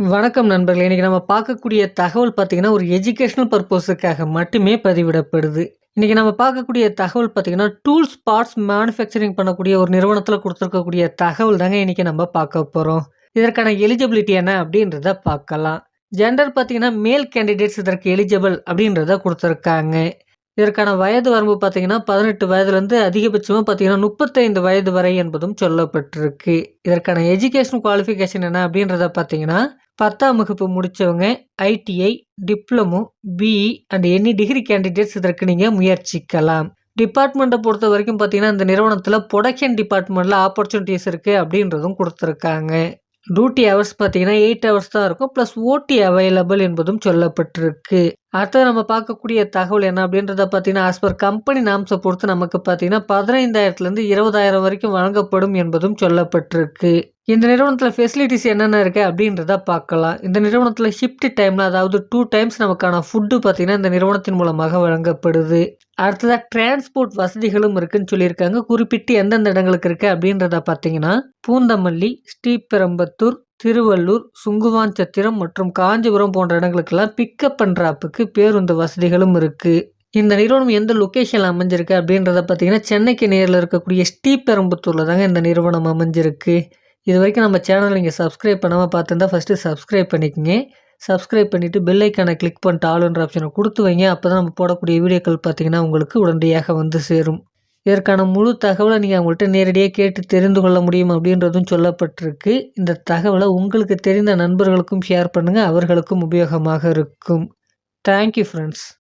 வணக்கம் நண்பர்களே! இன்னைக்கு நம்ம பார்க்கக்கூடிய தகவல் பார்த்தீங்கன்னா, ஒரு எஜுகேஷனல் பர்ப்போஸுக்காக மட்டுமே பதிவிடப்படுது. இன்னைக்கு நம்ம பார்க்கக்கூடிய தகவல் பார்த்தீங்கன்னா, டூல்ஸ், பார்ட்ஸ் மேனுஃபேக்சரிங் பண்ணக்கூடிய ஒரு நிறுவனத்தில குடுத்துருக்கக்கூடிய தகவல் தாங்க இன்னைக்கு நம்ம பார்க்க போறோம். இதற்கான எலிஜிபிலிட்டி என்ன அப்படின்றத பார்க்கலாம். ஜெண்டர் பார்த்தீங்கன்னா, மேல் கேண்டிடேட்ஸ் இதற்கு எலிஜிபிள் அப்படின்றத குடுத்துருக்காங்க. இதற்கான வயது வரம்பு பார்த்தீங்கன்னா, 18 வயதிலிருந்து அதிகபட்சமா பார்த்தீங்கன்னா, 35 வயது வரை என்பதும் சொல்லப்பட்டிருக்கு. இதற்கான எஜுகேஷன் குவாலிஃபிகேஷன் என்ன அப்படின்றத பார்த்தீங்கன்னா, 10ஆம் வகுப்பு முடிச்சவங்க, ITI, diploma, BE and any degree candidates இதற்கு நீங்க முயற்சிக்கலாம். டிபார்ட்மெண்ட்ட பொறுத்தவரைக்கும் பார்த்தீங்கன்னா, இந்த நிறுவனத்தில புரொடக்ஷன் டிபார்ட்மெண்ட்ல ஆப்பர்ச்சுனிட்டீஸ் இருக்கு அப்படின்றதும் குடுத்துருக்காங்க. டியூட்டி ஹவர்ஸ் பார்த்தீங்கன்னா 8 ஹவர்ஸ் தான் இருக்கும். பிளஸ் ஓடி அவைலபிள் என்பதும் சொல்லப்பட்டிருக்கு. அடுத்தது நம்ம பார்க்கக்கூடிய தகவல் என்ன அப்படின்றத பார்த்தீங்கன்னா, ஆஸ் பர் கம்பெனி நார்ம்ஸ பொறுத்து நமக்கு பார்த்தீங்கன்னா, 15,000லேருந்து 20,000 வரைக்கும் வழங்கப்படும் என்பதும் சொல்லப்பட்டிருக்கு. இந்த நிறுவனத்தில ஃபெசிலிட்டீஸ் என்னென்ன இருக்கு அப்படின்றத பார்க்கலாம். இந்த நிறுவனத்தில ஷிஃப்ட் டைம்ல அதாவது 2 டைம்ஸ் நமக்கான ஃபுட் பார்த்தீங்கன்னா, இந்த நிறுவனத்தின் மூலமாக வழங்கப்படுது. அடுத்ததா டிரான்ஸ்போர்ட் வசதிகளும் இருக்குன்னு சொல்லியிருக்காங்க. குறிப்பிட்டு எந்தெந்த இடங்களுக்கு இருக்கு அப்படின்றத பார்த்தீங்கன்னா, பூந்தமல்லி, ஸ்ரீபெரும்புதூர், திருவள்ளூர், சுங்குவான்சத்திரம் மற்றும் காஞ்சிபுரம் போன்ற இடங்களுக்கெல்லாம் பிக்கப் அண்ட் டிராப்புக்கு பேருந்து வசதிகளும் இருக்கு. இந்த நிறுவனம் எந்த லொகேஷன்ல அமைஞ்சிருக்கு அப்படின்றத பார்த்தீங்கன்னா, சென்னைக்கு நேர்ல இருக்கக்கூடிய ஸ்ரீபெரும்புத்தூர்ல தாங்க இந்த நிறுவனம் அமைஞ்சிருக்கு. இதுவரைக்கும் நம்ம சேனல் நீங்க சப்ஸ்கிரைப் பண்ணாம பார்த்திருந்தா ஃபர்ஸ்ட்டு சப்ஸ்கிரைப் பண்ணிக்கங்க. சப்ஸ்கிரைப் பண்ணிட்டு பெல் ஐகான கிளிக் பண்ணிட்டு ஆல்ன்ற ஆப்ஷனை குடுத்து வைங்க. அப்பதான் நம்ம போடக்கூடிய வீடியோக்கள் பார்த்தீங்கன்னா, உங்களுக்கு உடனடியாக வந்து சேரும். இதற்கான முழு தகவல நீங்க அவங்கள்ட்ட நேரடியா கேட்டு தெரிந்து கொள்ள முடியும் அப்படின்றதும் சொல்லப்பட்டிருக்கு. இந்த தகவல உங்களுக்கு தெரிந்த நண்பர்களுக்கும் ஷேர் பண்ணுங்க. அவர்களுக்கும் உபயோகமாக இருக்கும். Thank you friends.